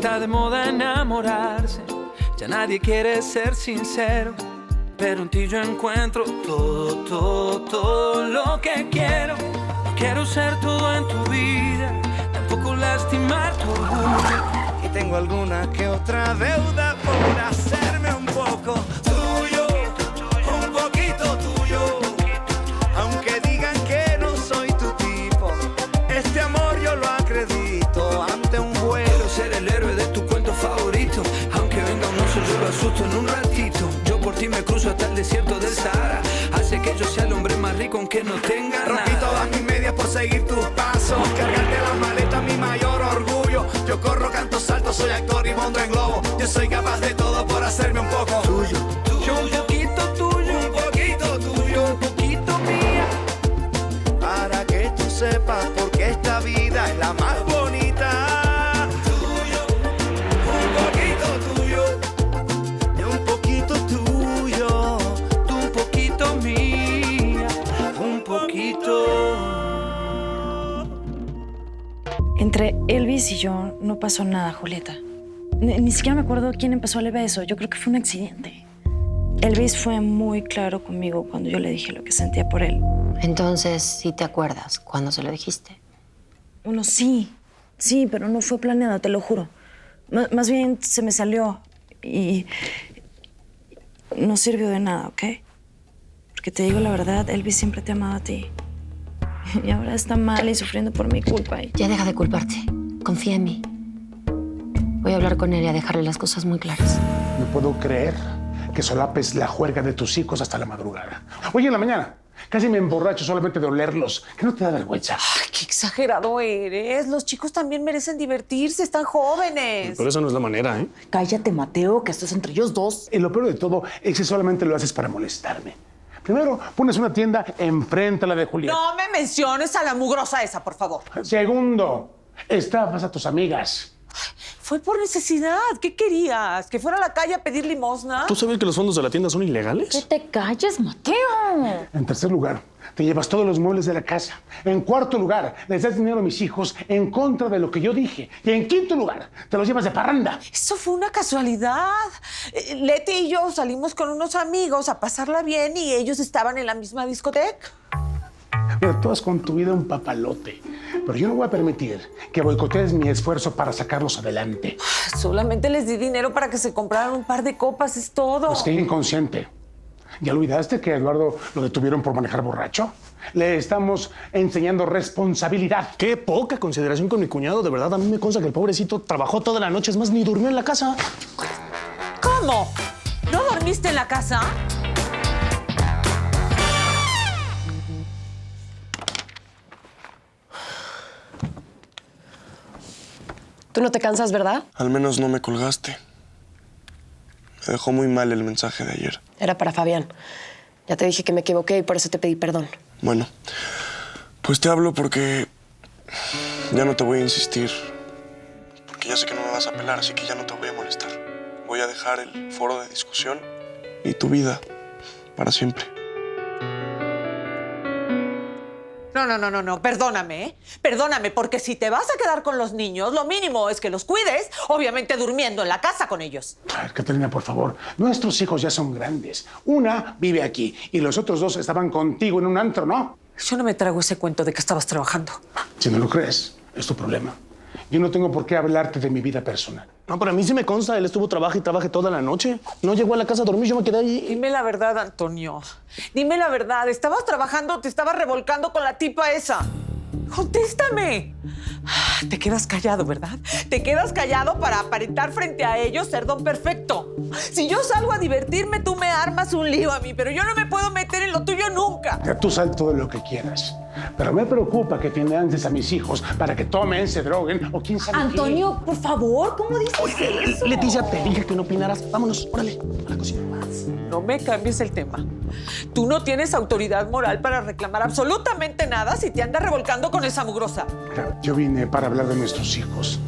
está de moda enamorarse, ya nadie quiere ser sincero, pero en ti yo encuentro todo lo que quiero. No quiero ser todo en tu vida, tampoco lastimar tu orgullo. Y tengo alguna que otra deuda por hacerme un poco tuyo, un poquito tuyo. Aunque digan que no soy tu tipo, este amor yo lo acredito. Ante un vuelo ser el héroe de tu cuento favorito. Aunque venga un oso yo lo asusto en un ratito. Yo por ti me cruzo hasta el desierto del Sahara. Hace que yo sea el hombre más rico aunque no tenga nada. Rompí todas mis medias por seguir tus pasos. Cargarte las maletas mi mayor orgullo. Yo corro, canto, salto, soy actor y monto en globo. Yo soy capaz de todo por hacerme un poco tuyo. Yo un poquito tuyo, un poquito tuyo, un poquito mía. Para que tú sepas porque esta vida es la más bonita. Tuyo, un poquito tuyo, un poquito tuyo, tú un poquito mía, un poquito. Entre Elvis y yo no pasó nada, Julieta. Ni siquiera me acuerdo quién empezó el beso. Yo creo que fue un accidente. Elvis fue muy claro conmigo cuando yo le dije lo que sentía por él. Entonces, ¿sí te acuerdas cuando se lo dijiste? Bueno, sí, pero no fue planeado, te lo juro. Más bien se me salió y no sirvió de nada, ¿ok? Porque te digo la verdad, Elvis siempre te ha amado a ti. Y ahora está mal y sufriendo por mi culpa. Ya deja de culparte. Confía en mí. Voy a hablar con él y a dejarle las cosas muy claras. No puedo creer que solapes la juerga de tus hijos hasta la madrugada. Hoy en la mañana casi me emborracho solamente de olerlos. ¿Qué no te da vergüenza? Ay, qué exagerado eres. Los chicos también merecen divertirse, están jóvenes. Pero esa no es la manera, ¿eh? Cállate, Mateo, que esto es entre ellos dos. Y lo peor de todo es que solamente lo haces para molestarme. Primero, pones una tienda enfrente a la de Julieta. No me menciones a la mugrosa esa, por favor. Segundo, estafas a tus amigas. Fue por necesidad. ¿Qué querías? ¿Que fuera a la calle a pedir limosna? ¿Tú sabes que los fondos de la tienda son Que ilegales? te calles, Mateo. En tercer lugar, te llevas todos los muebles de la casa. En cuarto lugar, les das dinero a mis hijos en contra de lo que yo dije. Y en quinto lugar, te los llevas de parranda. Eso fue una casualidad. Leti y yo salimos con unos amigos a pasarla bien y ellos estaban en la misma discoteca. Mira, tú has con tu vida un papalote. Pero yo no voy a permitir que boicotees mi esfuerzo para sacarlos adelante. Solamente les di dinero para que se compraran un par de copas, es todo. Es que inconsciente. ¿Ya olvidaste que a Eduardo lo detuvieron por manejar borracho? Le estamos enseñando responsabilidad. Qué poca consideración con mi cuñado, de verdad. A mí me consta que el pobrecito trabajó toda la noche, es más, ni durmió en la casa. ¿Cómo? ¿No dormiste en la casa? Tú no te cansas, ¿verdad? Al menos no me colgaste. Me dejó muy mal el mensaje de ayer. Era para Fabián. Ya te dije que me equivoqué y por eso te pedí perdón. Bueno, pues te hablo porque ya no te voy a insistir. Porque ya sé que no me vas a pelar, así que ya no te voy a molestar. Voy a dejar el foro de discusión y tu vida para siempre. No, perdóname, ¿eh? Perdóname, porque si te vas a quedar con los niños, lo mínimo es que los cuides, obviamente durmiendo en la casa con ellos. A ver, Catalina, por favor. Nuestros hijos ya son grandes. Una vive aquí y los otros dos estaban contigo en un antro, ¿no? Yo no me trago ese cuento de que estabas trabajando. Si no lo crees, es tu problema. Yo no tengo por qué hablarte de mi vida personal. No, pero a mí sí me consta. Él estuvo trabaje y trabaje toda la noche. No llegó a la casa a dormir, yo me quedé ahí. Dime la verdad, Antonio. Dime la verdad. ¿Estabas trabajando o te estabas revolcando con la tipa esa? ¡Contéstame! Te quedas callado, ¿verdad? Te quedas callado para aparentar frente a ellos ser don perfecto. Si yo salgo a divertirme, tú me armas un lío a mí, pero yo no me puedo meter en lo tuyo nunca. Ya tú sal todo lo que quieras. Pero me preocupa que financies a mis hijos para que tomen, se droguen o quién sabe Antonio, por favor, ¿cómo dices eso? Leticia, te dije que no opinaras. Vámonos, órale, a la cocina. No me cambies el tema. Tú no tienes autoridad moral para reclamar absolutamente nada si te andas revolcando con esa mugrosa. Mira, yo vine para hablar de nuestros hijos,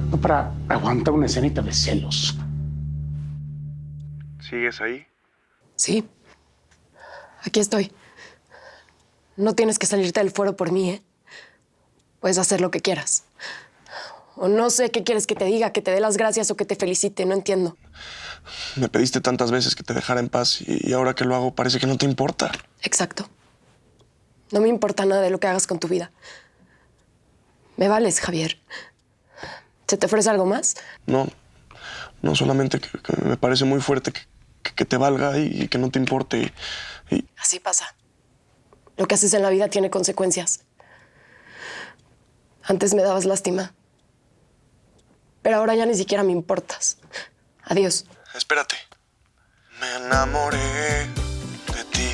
no para aguantar una escenita de celos. ¿Sigues ahí? Sí. Aquí estoy. No tienes que salirte del foro por mí, ¿eh? Puedes hacer lo que quieras. O no sé qué quieres que te diga, que te dé las gracias o que te felicite, no entiendo. Me pediste tantas veces que te dejara en paz y ahora que lo hago parece que no te importa. Exacto. No me importa nada de lo que hagas con tu vida. Me vales, Javier. ¿Se te ofrece algo más? No, solamente que me parece muy fuerte que te valga y que no te importe. Así pasa. Lo que haces en la vida tiene consecuencias. Antes me dabas lástima. Pero ahora ya ni siquiera me importas. Adiós. Espérate. Me enamoré de ti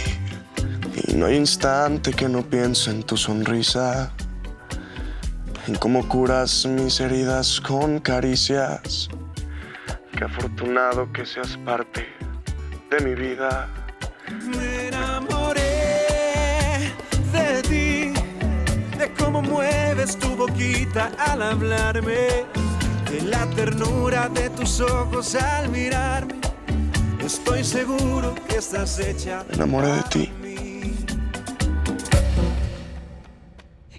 y no hay instante que no piense en tu sonrisa, en cómo curas mis heridas con caricias. Qué afortunado que seas parte de mi vida. Me enamoré de ti, de cómo mueves tu boquita al hablarme, de la ternura de tus ojos al mirarme. Estoy seguro que estás hecha. Me enamoré de ti.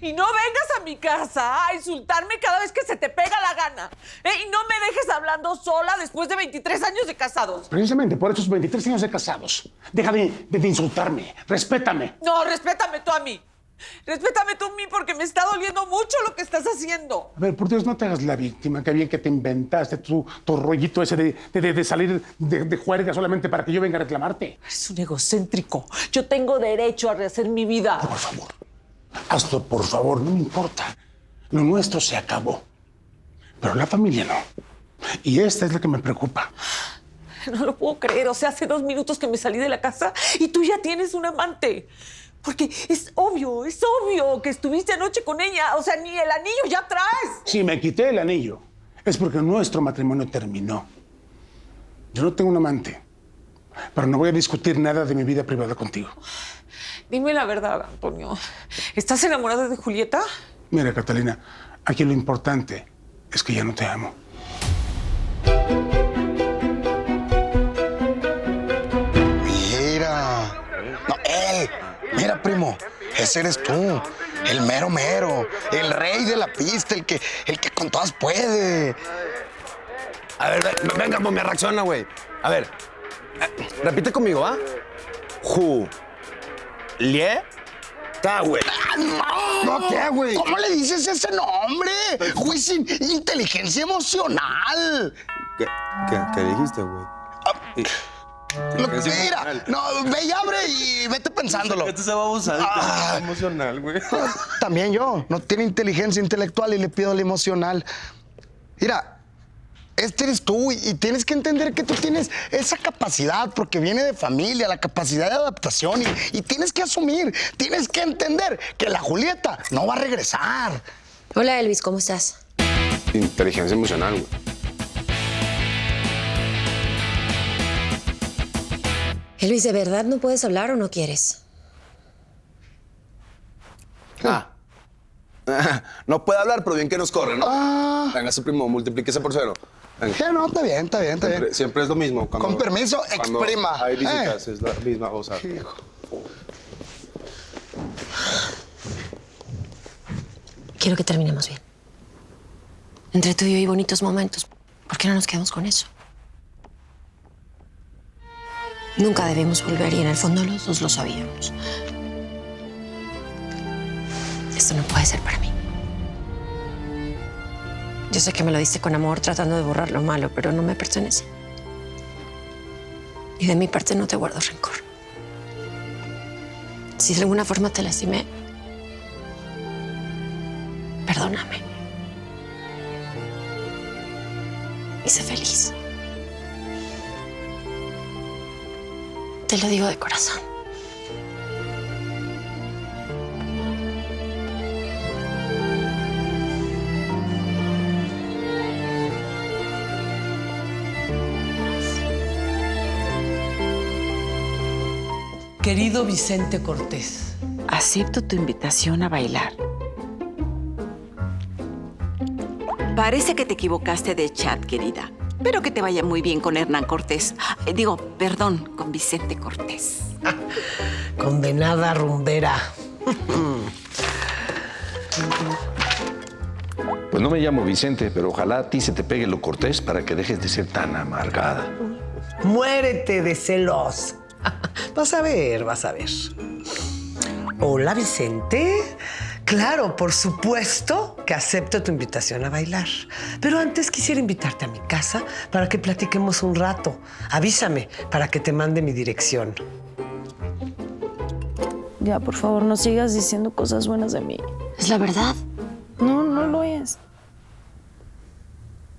Y no vengas a mi casa a insultarme cada vez que se te pega la gana. Y no me dejes hablando sola después de 23 años de casados. Precisamente por esos 23 años de casados. Deja de insultarme. Respétame. No, respétame tú a mí. Respétame tú a mí porque me está doliendo mucho lo que estás haciendo. A ver, por Dios, no te hagas la víctima. Qué bien que te inventaste tu rollito ese de salir de juerga solamente para que yo venga a reclamarte. Eres un egocéntrico. Yo tengo derecho a rehacer mi vida. Por favor. Hazlo, por favor, no me importa. Lo nuestro se acabó. Pero la familia no. Y esta es la que me preocupa. No lo puedo creer. O sea, hace 2 minutos que me salí de la casa y tú ya tienes un amante. Porque es obvio que estuviste anoche con ella. O sea, ni el anillo ya traes. Si me quité el anillo, es porque nuestro matrimonio terminó. Yo no tengo un amante, pero no voy a discutir nada de mi vida privada contigo. Dime la verdad, Antonio. ¿Estás enamorado de Julieta? Mira, Catalina, aquí lo importante es que ya no te amo. Mira. No, él. Mira, primo. Ese eres tú. El mero mero. El rey de la pista. El que con todas puede. A ver, venga, pues me reacciona, güey. A ver, repite conmigo, ¿ah? Julieta, güey. No, ¿qué, güey? ¿Cómo le dices ese nombre? Güey, sin inteligencia emocional. ¿Qué dijiste, güey? Mira, no, ve y abre y vete pensándolo. Este se va a abusar emocional, güey. También yo. No tiene inteligencia intelectual y le pido la emocional. Mira, este eres tú y tienes que entender que tú tienes esa capacidad porque viene de familia, la capacidad de adaptación y tienes que asumir, tienes que entender que la Julieta no va a regresar. Hola, Elvis, ¿cómo estás? Inteligencia emocional, güey. Elvis, ¿de verdad no puedes hablar o no quieres? No puede hablar, pero bien que nos corre, ¿no? Venga, su primo, multiplíquese por 0. Sí, no, está bien. Siempre es lo mismo. Con permiso, exprima. Hay visitas, es la misma cosa. Hijo. Quiero que terminemos bien. Entre tú y yo hay bonitos momentos. ¿Por qué no nos quedamos con eso? Nunca debemos volver y en el fondo los dos lo sabíamos. Esto no puede ser para mí. Yo sé que me lo diste con amor tratando de borrar lo malo, pero no me pertenece. Y de mi parte no te guardo rencor. Si de alguna forma te lastimé, perdóname. Y sé feliz. Te lo digo de corazón. Querido Vicente Cortés, acepto tu invitación a bailar. Parece que te equivocaste de chat, querida. Pero que te vaya muy bien con Hernán Cortés. Perdón, con Vicente Cortés. Condenada rumbera. Pues no me llamo Vicente, pero ojalá a ti se te pegue lo cortés para que dejes de ser tan amargada. Muérete de celos. Vas a ver, vas a ver. Hola, Vicente. Claro, por supuesto que acepto tu invitación a bailar. Pero antes quisiera invitarte a mi casa para que platiquemos un rato. Avísame para que te mande mi dirección. Ya, por favor, no sigas diciendo cosas buenas de mí. Es la verdad. No, no lo es.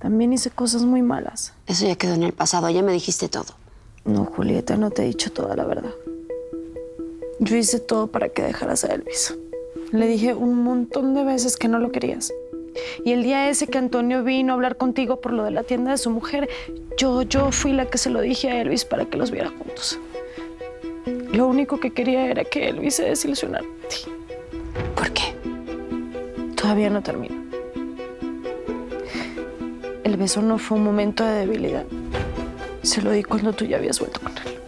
También hice cosas muy malas. Eso ya quedó en el pasado, ya me dijiste todo. No, Julieta, no te he dicho toda la verdad. Yo hice todo para que dejaras a Elvis. Le dije un montón de veces que no lo querías. Y el día ese que Antonio vino a hablar contigo por lo de la tienda de su mujer, yo fui la que se lo dije a Elvis para que los viera juntos. Lo único que quería era que Elvis se desilusionara de ti. ¿Por qué? Todavía no termino. El beso no fue un momento de debilidad. Se lo di cuando tú ya habías vuelto con él.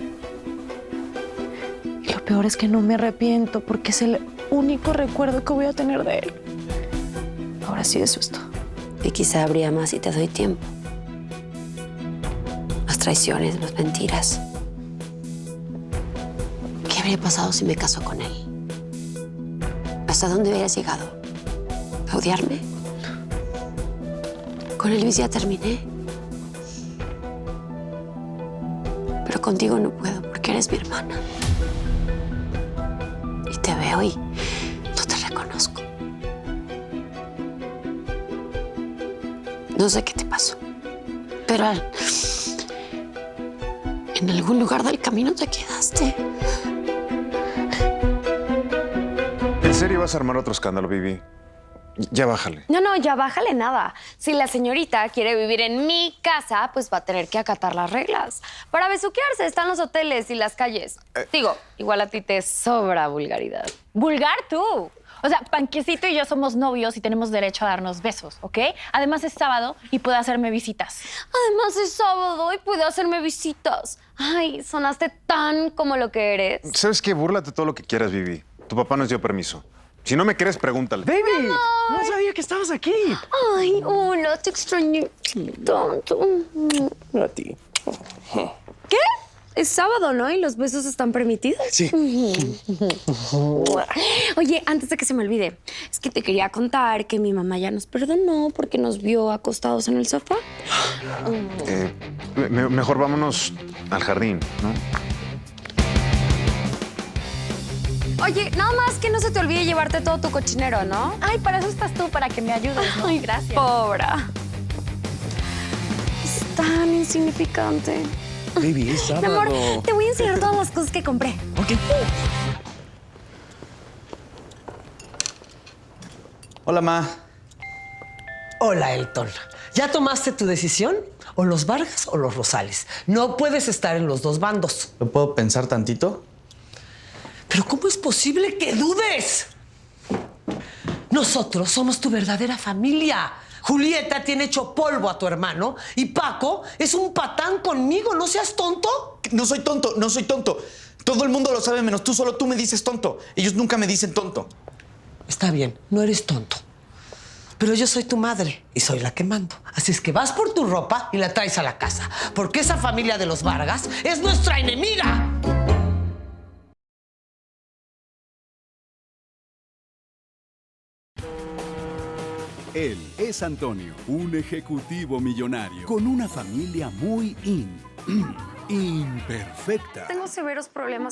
Y lo peor es que no me arrepiento porque es el único recuerdo que voy a tener de él. Ahora sí, eso es todo. Y quizá habría más si te doy tiempo. Las traiciones, las mentiras. ¿Qué habría pasado si me caso con él? ¿Hasta dónde hubieras llegado? ¿A odiarme? Con Elvis ya terminé. Pero contigo no puedo porque eres mi hermana. Y te veo y no te reconozco. No sé qué te pasó, pero en algún lugar del camino te quedaste. ¿En serio vas a armar otro escándalo, Vivi? Ya bájale. No, ya bájale nada. Si la señorita quiere vivir en mi casa, pues va a tener que acatar las reglas. Para besuquearse están los hoteles y las calles. Digo, igual a ti te sobra vulgaridad. ¿Vulgar tú? O sea, Panquecito y yo somos novios y tenemos derecho a darnos besos, ¿ok? Además es sábado y puede hacerme visitas. Además es sábado y puede hacerme visitas. Ay, sonaste tan como lo que eres. ¿Sabes qué? Búrlate todo lo que quieras, Vivi. Tu papá nos dio permiso. Si no me crees, pregúntale. ¡Baby! No sabía que estabas aquí. Ay, hola, te extrañé tanto. A ti. ¿Qué? Es sábado, ¿no? Y los besos están permitidos. Sí. Oye, antes de que se me olvide, es que te quería contar que mi mamá ya nos perdonó porque nos vio acostados en el sofá. Mejor vámonos al jardín, ¿no? Oye, nada más que no se te olvide llevarte todo tu cochinero, ¿no? Ay, para eso estás tú, para que me ayudes, ¿no? Ay, gracias. Pobre. Es tan insignificante. Baby, es sábado. Mi amor, te voy a enseñar todas las cosas que compré. Ok. Hola, Ma. Hola, Elton. ¿Ya tomaste tu decisión? ¿O los Vargas o los Rosales? No puedes estar en los dos bandos. ¿Lo puedo pensar tantito? ¿Pero cómo es posible que dudes? Nosotros somos tu verdadera familia. Julieta tiene hecho polvo a tu hermano y Paco es un patán conmigo. ¿No seas tonto? No soy tonto, no soy tonto. Todo el mundo lo sabe menos tú, solo tú me dices tonto. Ellos nunca me dicen tonto. Está bien, no eres tonto. Pero yo soy tu madre y soy la que mando. Así es que vas por tu ropa y la traes a la casa. Porque esa familia de los Vargas es nuestra enemiga. Él es Antonio, un ejecutivo millonario con una familia muy imperfecta. Tengo severos problemas